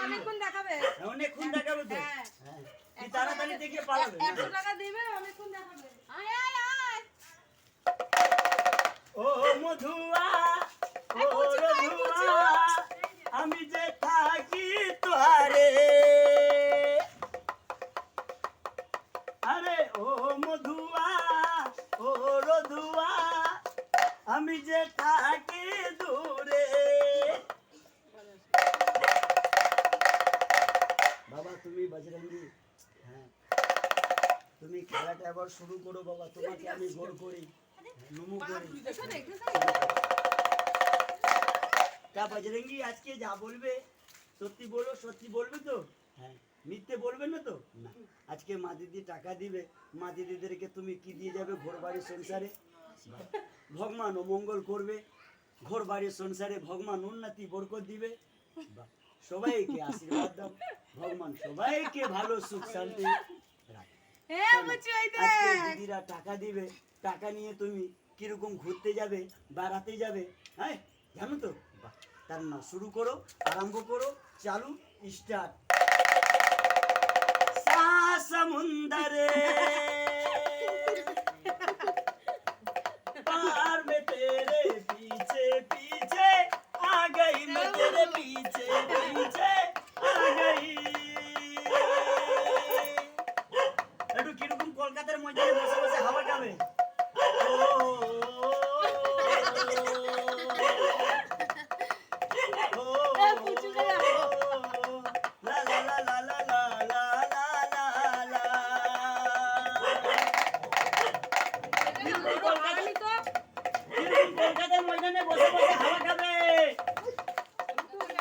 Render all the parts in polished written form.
অনেকক্ষণ দেখাবে। অনেকক্ষণ দেখাবে তো হ্যাঁ কি তাড়াতাড়ি দেখিয়ে পালাবে 100 টাকা দিবে অনেকক্ষণ দেখাবে। আয় আয় আয় ও মধুয়া ও রধুয়া আমি যে থাকি তোহারে আরে ও মধুয়া ও রধুয়া আমি যে থাকি দূরে বাবা তুমি বজরঙ্গি হ্যাঁ তুমি খেলাটা এবার শুরু করো বাবা তোমাকে আমি গোল করি নুমু করি তা বজরঙ্গি আজকে যা বলবে সত্যি বলো সত্যি বলবে তো হ্যাঁ মিথ্যে বলবে না তো না আজকে মা দিদি টাকা দিবে মা দিদিদেরকে তুমি কি দিয়ে যাবে ঘর বাড়ির সংসারে ভগবান অমঙ্গল করবে ঘর বাড়ির সংসারে ভগবান উন্নতি বরকত দিবে বাহ, সবাইকে আশীর্বাদ দাও ভগবান সবাইকে ভালো সুখ শান্তি রাখে হ্যাঁ বুঝি ওই দে আজকে দিদিরা টাকা দিবে টাকা নিয়ে তুমি কিরকম ঘুরতে যাবে বেড়াতে যাবে হ্যাঁ জানো তো বাহ, তার না শুরু করো আরম্ভ করো চালু স্টার্ট समुंदरे पार में तेरे पीछे पीछे आ गई मैं तेरे पीछे पीछे आ गई একটু কিরকম কলকাতার ময়দানে বসে বসে হাওয়া খাবে কলকাতার ময়দানে বসে বসে হাওয়া খাবে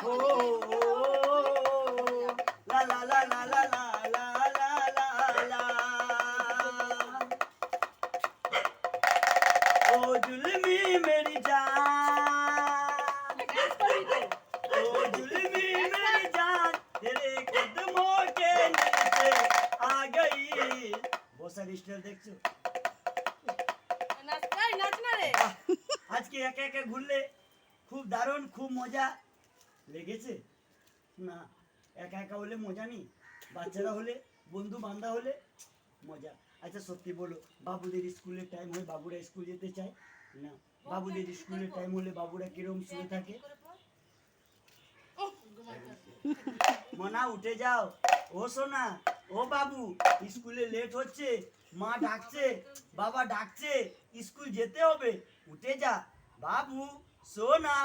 ও লা লা লা লা লা লা লা লা লা লা ও जुल्मी मेरी जान ओ जुल्मी मेरी जान तेरे कदमों के नीचे आ गई बहुत सारी स्टाइल देखছো নাচ নাই নাচ না রে আজকে একা একা ঘুরলে খুব দারুণ খুব মজা লেগেছে না একা একা হলে মজা নেই বাচ্চারা হলে বন্ধু বান্ধব হলে মজা আচ্ছা সত্যি বলো বাবুদের স্কুলের টাইম হয় বাবুরা স্কুল যেতে চায় না বাবুদের স্কুলের টাইম হলে বাবুরা কিরকম শুয়ে থাকে মনা উঠে যাও ও সোনা ও বাবু স্কুলে লেট হচ্ছে মা ডাকছে বাবা ডাকছে স্কুল যেতে হবে উঠে যা বাবু সোনা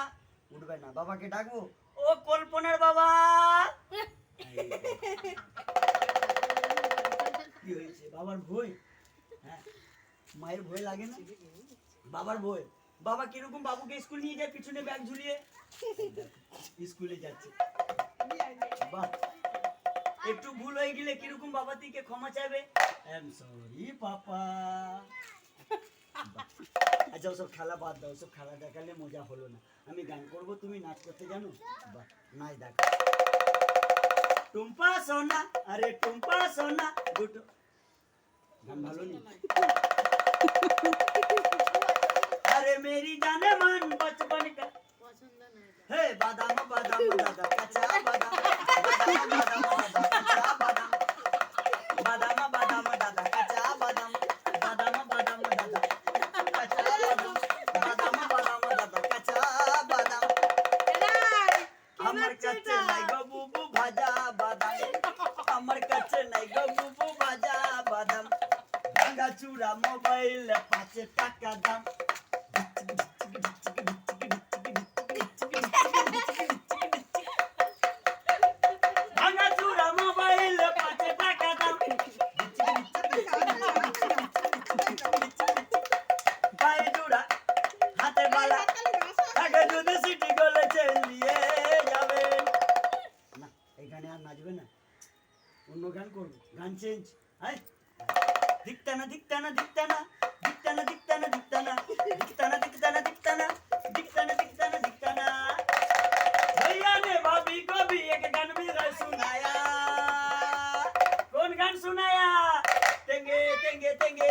উঠবে না বাবাকে ডাকবো ও কল্পনার বাবা কি হয়েছে বাবার ভয় হ্যাঁ মায়ের ভয় লাগে না বাবার ভয় বাবা কিরকম বাবুকে স্কুল নিয়ে যায় পিছনে ব্যাগ ঝুলিয়ে স্কুলে যাচ্ছে বাহ একটু ভুল হয়ে গেলে কিরকম বাবা থেকে ক্ষমা চাইবে আই এম সরি পাপা আচ্ছা ওসব খেলা বাদ দাও ওসব খেলা দেখালে মজা হলো না আমি গান করব তুমি নাচ করতে জানো বাহ নাচ দেখো টুম্পা সোনা আরে টুম্পা সোনা দুটো গান ভালো নেই अरे मेरी जाने मन बचपन का हे बादाम बादाम दादा कच्चा बादाम बादाम बादाम कच्चा बादाम बादाम बादाम दादा कच्चा बादाम बादाम बादाम दादा कच्चा बादाम बादाम दादा कच्चा बादाम हमर कच्चे नहीं गो बुबू भाजा बादाम हमर कच्चे नहीं गो बुबू भाजा बादाम भांगा चूड़ा मोबाइल 5 টাকা দাম গান চেঞ্জ হ্যাঁ दिखता ना दिखता ना दिखता ना दिखता ना दिखता ना दिखता ना दिखता ना दिखता ना दिखता ना दिखता ना दिखता ना दिखता ना भैया ने भाभी को भी एक गान भी सुनाया कौन गान सुनाया तेंगे तेंगे तेंगे